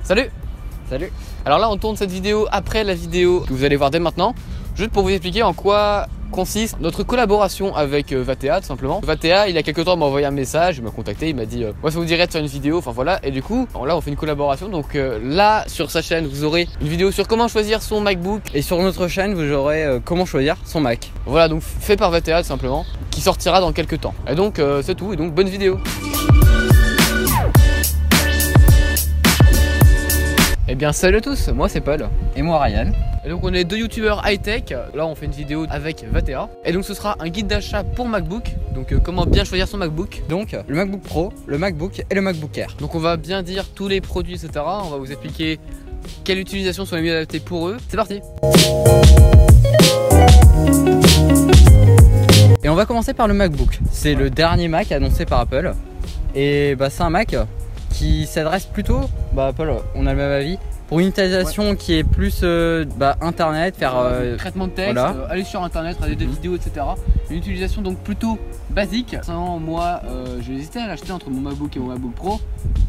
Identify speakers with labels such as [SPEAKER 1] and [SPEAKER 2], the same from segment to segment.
[SPEAKER 1] Salut.
[SPEAKER 2] Salut.
[SPEAKER 1] Alors là on tourne cette vidéo après la vidéo que vous allez voir dès maintenant, juste pour vous expliquer en quoi consiste notre collaboration avec Vatea tout simplement. Vatea il y a quelques temps m'a envoyé un message, il m'a contacté, il m'a dit ouais ça vous dirait de faire une vidéo, enfin voilà, et du coup là on fait une collaboration. Donc là sur sa chaîne vous aurez une vidéo sur comment choisir son MacBook,
[SPEAKER 2] et sur notre chaîne vous aurez comment choisir son Mac.
[SPEAKER 1] Voilà, donc fait par Vatea tout simplement, qui sortira dans quelques temps. Et donc c'est tout, et donc bonne vidéo. Eh bien salut à tous, moi c'est Paul.
[SPEAKER 2] Et moi Ryan.
[SPEAKER 1] Et donc on est deux youtubeurs high-tech, là on fait une vidéo avec Vatea. Et donc ce sera un guide d'achat pour MacBook, donc comment bien choisir son MacBook.
[SPEAKER 2] Donc le MacBook Pro, le MacBook et le MacBook Air.
[SPEAKER 1] Donc on va bien dire tous les produits etc, on va vous expliquer quelle utilisation sont les mieux adaptées pour eux. C'est parti.
[SPEAKER 2] Et on va commencer par le MacBook. C'est le dernier Mac annoncé par Apple. Et c'est un Mac qui s'adresse plutôt, Paul, on a le même avis, pour une utilisation qui est plus internet, faire
[SPEAKER 1] traitement de texte,
[SPEAKER 2] voilà.
[SPEAKER 1] Aller sur internet, regarder des vidéos etc. Une utilisation donc plutôt basique. Sinon moi j'ai hésité à l'acheter entre mon MacBook et mon MacBook Pro,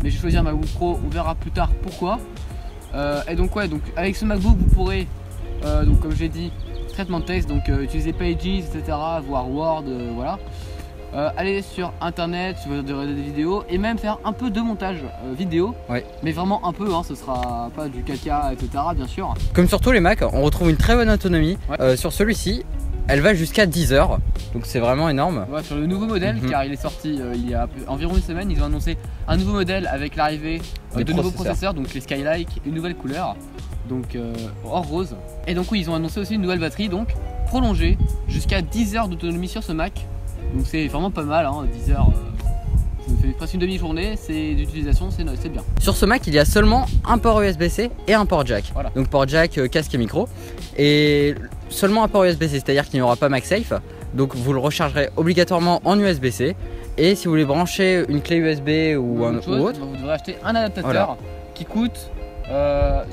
[SPEAKER 1] mais j'ai choisi un MacBook Pro, on verra plus tard pourquoi. Et donc donc avec ce MacBook vous pourrez donc comme j'ai dit, traitement de texte, donc utiliser Pages etc, voir Word, voilà. Aller sur internet, regarder des vidéos et même faire un peu de montage vidéo, mais vraiment un peu, ce sera pas du caca etc bien sûr.
[SPEAKER 2] Comme sur tous les Macs, on retrouve une très bonne autonomie. Sur celui-ci, elle va jusqu'à 10 heures, donc c'est vraiment énorme.
[SPEAKER 1] Sur le nouveau modèle, car il est sorti il y a environ une semaine, ils ont annoncé un nouveau modèle avec l'arrivée de nouveaux processeurs, donc les Skylake, une nouvelle couleur, donc or rose. Et donc oui, ils ont annoncé aussi une nouvelle batterie, donc prolongée jusqu'à 10 heures d'autonomie sur ce Mac. Donc c'est vraiment pas mal, 10 heures, ça fait presque une demi-journée d'utilisation, c'est bien.
[SPEAKER 2] Sur ce Mac, il y a seulement un port USB-C et un port jack.
[SPEAKER 1] Voilà.
[SPEAKER 2] Donc port jack, casque et micro. Et seulement un port USB-C, c'est-à-dire qu'il n'y aura pas MagSafe. Donc vous le rechargerez obligatoirement en USB-C. Et si vous voulez brancher une clé USB ou autre,
[SPEAKER 1] vous devrez acheter un adaptateur qui coûte,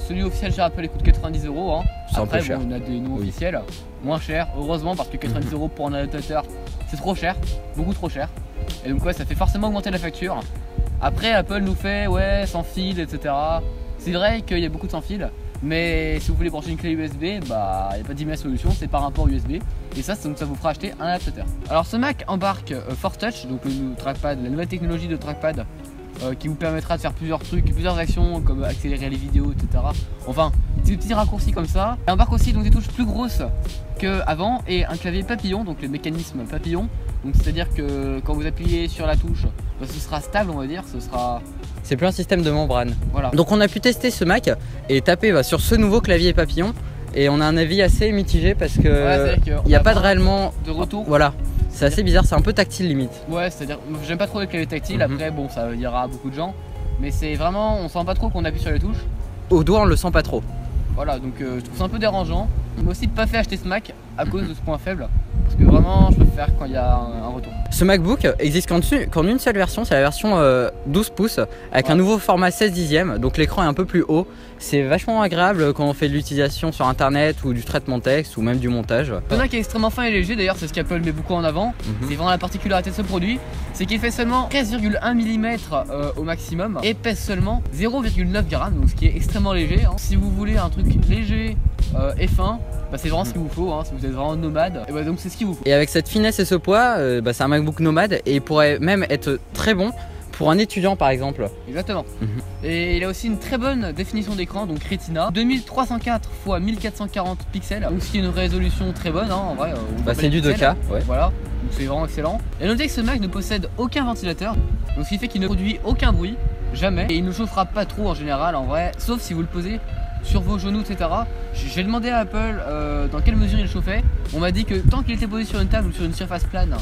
[SPEAKER 1] celui officiel chez Apple il coûte 90 €. Après bon, on a des noms officiels moins chers, heureusement, parce que 90 € pour un adaptateur c'est trop cher, beaucoup trop cher. Et donc ça fait forcément augmenter la facture. Après Apple nous fait sans fil etc. C'est vrai qu'il y a beaucoup de sans fil, mais si vous voulez brancher une clé USB, il n'y a pas de meilleure solution, c'est par un port USB. Et ça vous fera acheter un adaptateur. Alors ce Mac embarque Force Touch, donc le trackpad, la nouvelle technologie de trackpad qui vous permettra de faire plusieurs trucs, plusieurs actions comme accélérer les vidéos etc. Enfin des petits raccourcis comme ça. Il embarque aussi donc des touches plus grosses qu'avant et un clavier papillon, donc le mécanisme papillon. Donc c'est à dire que quand vous appuyez sur la touche, ce sera stable, on va dire,
[SPEAKER 2] c'est plus un système de membrane.
[SPEAKER 1] Voilà.
[SPEAKER 2] Donc on a pu tester ce Mac et taper sur ce nouveau clavier papillon et on a un avis assez mitigé parce que il n'y a pas de réellement
[SPEAKER 1] de retour.
[SPEAKER 2] Voilà. C'est assez bizarre, c'est un peu tactile limite.
[SPEAKER 1] Ouais, c'est-à-dire, j'aime pas trop les claviers tactiles, après bon ça ira à beaucoup de gens. Mais c'est vraiment, on sent pas trop qu'on appuie sur les touches.
[SPEAKER 2] Au doigt on le sent pas trop. Voilà,
[SPEAKER 1] donc je trouve ça un peu dérangeant. Il m'a aussi pas fait acheter ce Mac à cause de ce point faible. Parce que vraiment je préfère quand il y a un retour.
[SPEAKER 2] Ce MacBook existe qu'en une seule version, c'est la version 12 pouces avec un nouveau format 16/10, donc l'écran est un peu plus haut. C'est vachement agréable quand on fait de l'utilisation sur internet ou du traitement de texte ou même du montage.
[SPEAKER 1] Le Mac est extrêmement fin et léger, d'ailleurs c'est ce qu'Apple met beaucoup en avant. C'est vraiment la particularité de ce produit, c'est qu'il fait seulement 13,1 mm au maximum et pèse seulement 0,9 g, donc ce qui est extrêmement léger. Si vous voulez un truc léger et fin, c'est vraiment ce qu'il vous faut, si vous êtes vraiment nomade, et donc c'est ce qu'il vous faut.
[SPEAKER 2] Et avec cette finesse et ce poids, c'est un MacBook nomade et il pourrait même être très bon pour un étudiant par exemple.
[SPEAKER 1] Exactement. Et il a aussi une très bonne définition d'écran, donc Retina 2304 x 1440 pixels, donc ce qui est une résolution très bonne en vrai.
[SPEAKER 2] C'est du 2K,
[SPEAKER 1] voilà, donc c'est vraiment excellent. Et notez que ce Mac ne possède aucun ventilateur, donc ce qui fait qu'il ne produit aucun bruit, jamais, et il ne chauffera pas trop en général en vrai, sauf si vous le posez sur vos genoux etc. J'ai demandé à Apple dans quelle mesure il chauffait. On m'a dit que tant qu'il était posé sur une table ou sur une surface plane,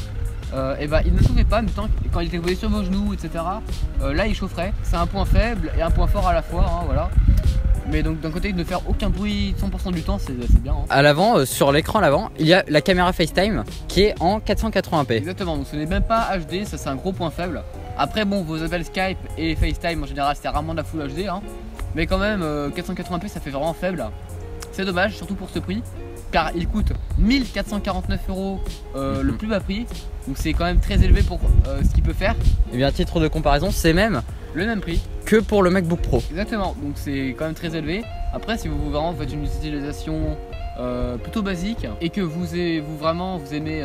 [SPEAKER 1] il ne chauffait pas, mais quand il était posé sur vos genoux etc. Là il chaufferait. C'est un point faible et un point fort à la fois, voilà. Mais donc d'un côté de ne faire aucun bruit 100% du temps, c'est bien.
[SPEAKER 2] À l'avant, sur l'écran à l'avant, il y a la caméra FaceTime qui est en 480p.
[SPEAKER 1] Exactement, donc ce n'est même pas HD, ça c'est un gros point faible. Après bon, vos appels Skype et FaceTime en général c'est rarement de la Full HD, mais quand même 480p ça fait vraiment faible. C'est dommage, surtout pour ce prix, car il coûte 1449 € le plus bas prix, donc c'est quand même très élevé pour ce qu'il peut faire.
[SPEAKER 2] Et bien à titre de comparaison, c'est même
[SPEAKER 1] le même prix
[SPEAKER 2] que pour le MacBook Pro.
[SPEAKER 1] Exactement, donc c'est quand même très élevé. Après, si vous vraiment faites une utilisation plutôt basique et que vous aimez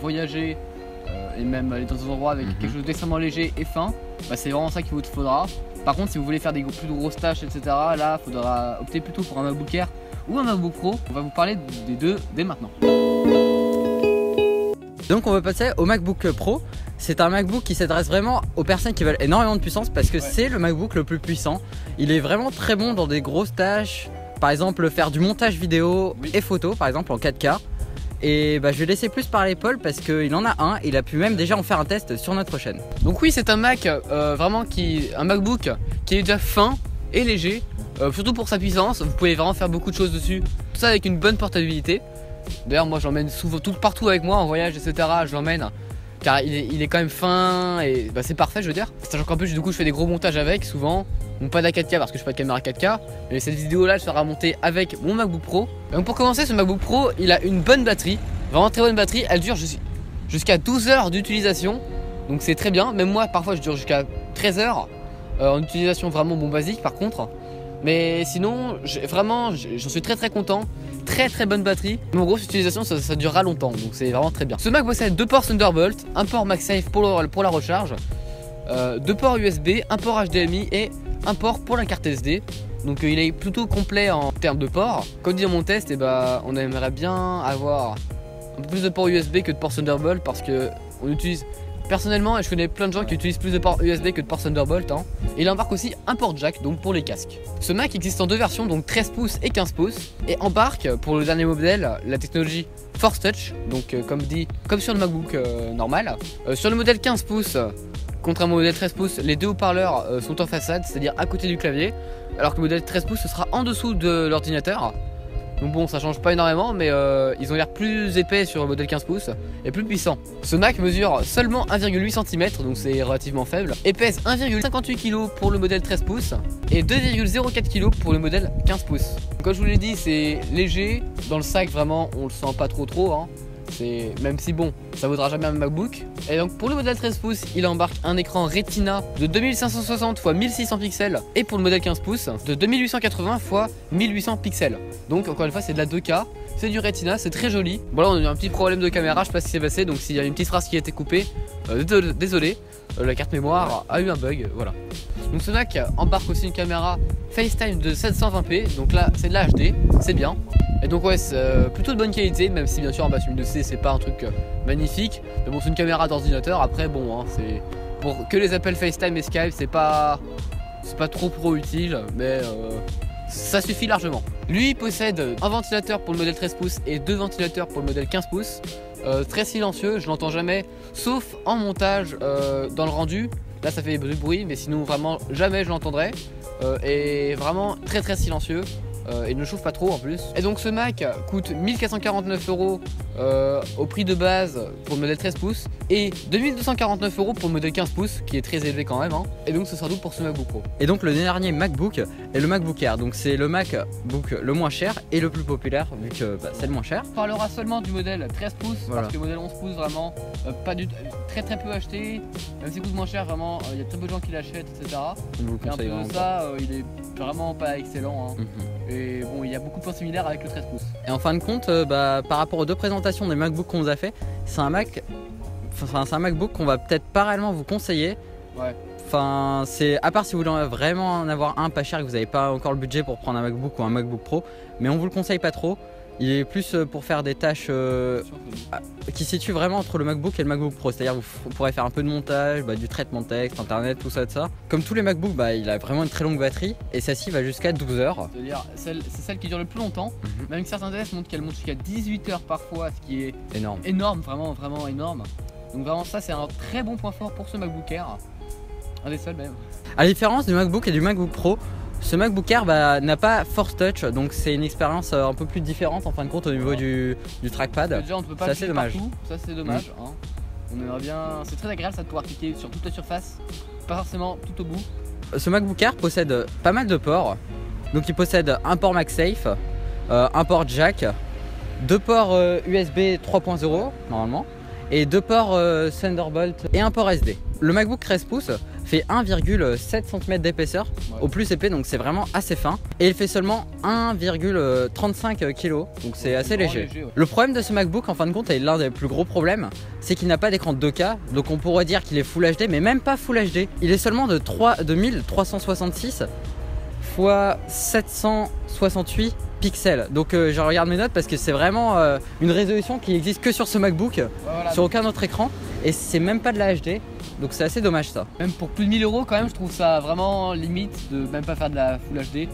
[SPEAKER 1] voyager et même aller dans un endroit avec quelque chose d'extrêmement léger et fin, bah, c'est vraiment ça qu'il vous faudra. Par contre, si vous voulez faire des plus grosses tâches, etc., là, il faudra opter plutôt pour un MacBook Air ou un MacBook Pro. On va vous parler des deux dès maintenant.
[SPEAKER 2] Donc on va passer au MacBook Pro. C'est un MacBook qui s'adresse vraiment aux personnes qui veulent énormément de puissance parce que c'est le MacBook le plus puissant. Il est vraiment très bon dans des grosses tâches, par exemple faire du montage vidéo et photo, par exemple en 4K. Et bah, je vais laisser plus parler Paul parce qu'il en a un, il a pu même déjà en faire un test sur notre chaîne.
[SPEAKER 1] Donc oui, c'est un Mac un MacBook qui est déjà fin et léger, surtout pour sa puissance. Vous pouvez vraiment faire beaucoup de choses dessus, tout ça avec une bonne portabilité. D'ailleurs moi je l'emmène souvent partout avec moi en voyage, etc. Je l'emmène car il est quand même fin et bah, c'est parfait, je veux dire. Sachant qu'en plus du coup je fais des gros montages avec souvent. Donc pas de la 4K parce que je fais pas de caméra 4K. Mais cette vidéo là elle sera montée avec mon MacBook Pro. Donc pour commencer, ce MacBook Pro il a une bonne batterie, vraiment très bonne batterie. Elle dure jusqu'à 12 heures d'utilisation. Donc c'est très bien. Même moi parfois je dure jusqu'à 13 heures en utilisation vraiment basique par contre. Mais sinon j'en suis très content. Très bonne batterie. Mais en gros, cette utilisation ça durera longtemps, donc c'est vraiment très bien. Ce Mac possède 2 ports Thunderbolt, un port MagSafe pour la recharge, 2 ports USB, un port HDMI et un port pour la carte SD. Donc il est plutôt complet en termes de ports. Comme dit dans mon test, on aimerait bien avoir un peu plus de ports USB que de ports Thunderbolt parce que on utilise personnellement, et je connais plein de gens qui utilisent plus de ports USB que de ports Thunderbolt. Il embarque aussi un port jack, donc pour les casques. Ce Mac existe en deux versions, donc 13 pouces et 15 pouces, et embarque pour le dernier modèle la technologie Force Touch, donc comme sur le MacBook normal. Sur le modèle 15 pouces, contrairement au modèle 13 pouces, les deux haut-parleurs sont en façade, c'est-à-dire à côté du clavier, alors que le modèle 13 pouces ce sera en dessous de l'ordinateur. Donc bon, ça change pas énormément, mais ils ont l'air plus épais sur le modèle 15 pouces et plus puissant. Ce Mac mesure seulement 1,8 cm, donc c'est relativement faible, et pèse 1,58 kg pour le modèle 13 pouces et 2,04 kg pour le modèle 15 pouces. Donc, comme je vous l'ai dit, c'est léger, dans le sac vraiment on le sent pas trop. Même si bon, ça vaudra jamais un MacBook. Et donc pour le modèle 13 pouces, il embarque un écran Retina de 2560 x 1600 pixels. Et pour le modèle 15 pouces, de 2880 x 1800 pixels. Donc encore une fois, c'est de la 2K, c'est du Retina, c'est très joli. Bon là on a eu un petit problème de caméra, je sais pas ce qui s'est passé. Donc s'il y a une petite phrase qui a été coupée, désolé, la carte mémoire a eu un bug, voilà. Donc ce Mac embarque aussi une caméra FaceTime de 720p. Donc là c'est de la HD, c'est bien. Et donc ouais, c'est plutôt de bonne qualité, même si bien sûr en bas sur une 2C c'est pas un truc magnifique. Mais bon, c'est une caméra d'ordinateur, après bon, c'est pour que les appels FaceTime et Skype, c'est pas trop utile, mais ça suffit largement. Lui il possède un ventilateur pour le modèle 13 pouces et 2 ventilateurs pour le modèle 15 pouces. Très silencieux, je l'entends jamais, sauf en montage dans le rendu. Là ça fait du bruit, mais sinon vraiment jamais je l'entendrai. Et vraiment très silencieux. Il ne chauffe pas trop en plus. Et donc ce Mac coûte 1449 € au prix de base pour le modèle 13 pouces et 2249 € pour le modèle 15 pouces qui est très élevé quand même. Et donc ce sera tout pour ce MacBook Pro.
[SPEAKER 2] Et donc le dernier MacBook est le MacBook Air. Donc c'est le MacBook le moins cher et le plus populaire vu que c'est le moins cher.
[SPEAKER 1] On parlera seulement du modèle 13 pouces parce que le modèle 11 pouces vraiment très peu acheté. Même s'il coûte moins cher, vraiment il y a très peu de gens qui l'achètent, etc.
[SPEAKER 2] Et
[SPEAKER 1] un peu de ça, il est vraiment pas excellent. Et bon, il y a beaucoup de points similaires avec le 13 pouces.
[SPEAKER 2] Et en fin de compte, par rapport aux deux présentations des MacBooks qu'on vous a fait, c'est un MacBook qu'on va peut-être pas réellement vous conseiller.
[SPEAKER 1] Ouais.
[SPEAKER 2] Enfin, c'est à part si vous voulez vraiment en avoir un pas cher et que vous n'avez pas encore le budget pour prendre un MacBook ou un MacBook Pro, mais on vous le conseille pas trop. Il est plus pour faire des tâches qui se situent vraiment entre le MacBook et le MacBook Pro. C'est-à-dire vous pourrez faire un peu de montage, du traitement de texte, internet, tout ça. Comme tous les MacBooks, il a vraiment une très longue batterie et celle-ci va jusqu'à 12 heures.
[SPEAKER 1] C'est-à-dire c'est celle qui dure le plus longtemps. Même certains tests montrent qu'elle monte jusqu'à 18 heures parfois, ce qui est énorme, vraiment énorme. Donc vraiment ça c'est un très bon point fort pour ce MacBook Air. Un des seuls même.
[SPEAKER 2] À la différence du MacBook et du MacBook Pro, ce MacBook Air n'a pas Force Touch, donc c'est une expérience un peu plus différente en fin de compte au niveau du trackpad.
[SPEAKER 1] Déjà on ne peut pas cliquer partout, ça c'est dommage. On aimerait bien, c'est très agréable ça de pouvoir cliquer sur toute la surface, pas forcément tout au bout.
[SPEAKER 2] Ce MacBook Air possède pas mal de ports, donc il possède un port MagSafe, un port jack, 2 ports USB 3.0 normalement, et 2 ports Thunderbolt et un port SD. Le MacBook 13 pouces fait 1,7 cm d'épaisseur au plus épais, donc c'est vraiment assez fin. Et il fait seulement 1,35 kg, donc c'est assez léger. Le problème de ce MacBook en fin de compte, et l'un des plus gros problèmes, c'est qu'il n'a pas d'écran 2K, donc on pourrait dire qu'il est Full HD, mais même pas Full HD. Il est seulement de 1366 x 768 pixels. Donc je regarde mes notes parce que c'est vraiment une résolution qui existe que sur ce MacBook, voilà, sur aucun autre écran, et c'est même pas de la HD. Donc c'est assez dommage ça.
[SPEAKER 1] Même pour plus de 1000 € quand même, je trouve ça vraiment limite de même pas faire de la Full HD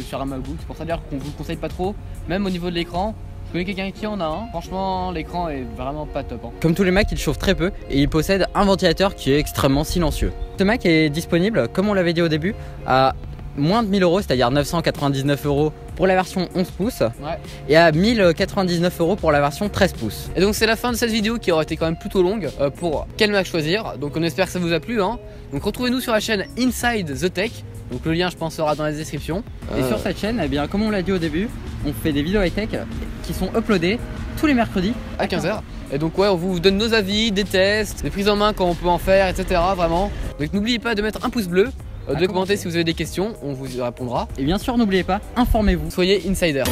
[SPEAKER 1] sur un MacBook. C'est pour ça d'ailleurs qu'on vous le conseille pas trop. Même au niveau de l'écran, je connais quelqu'un qui en a un. Franchement, l'écran est vraiment pas top.
[SPEAKER 2] Comme tous les Macs, il chauffe très peu et il possède un ventilateur qui est extrêmement silencieux. Ce Mac est disponible, comme on l'avait dit au début, à moins de 1000 €, c'est-à-dire 999 € pour la version 11 pouces et à 1099 € pour la version 13 pouces.
[SPEAKER 1] Et donc c'est la fin de cette vidéo qui aura été quand même plutôt longue pour quel Mac choisir. Donc on espère que ça vous a plu. Donc retrouvez-nous sur la chaîne Inside the Tech. Donc le lien je pense sera dans la description.
[SPEAKER 2] Et sur cette chaîne, eh bien, comme on l'a dit au début, on fait des vidéos high-tech qui sont uploadées tous les mercredis
[SPEAKER 1] à 15 h. Et donc ouais, on vous donne nos avis, des tests, des prises en main quand on peut en faire, etc. Vraiment. Donc n'oubliez pas de mettre un pouce bleu, de commenter si vous avez des questions, on vous y répondra.
[SPEAKER 2] Et bien sûr, n'oubliez pas, informez-vous.
[SPEAKER 1] Soyez insider.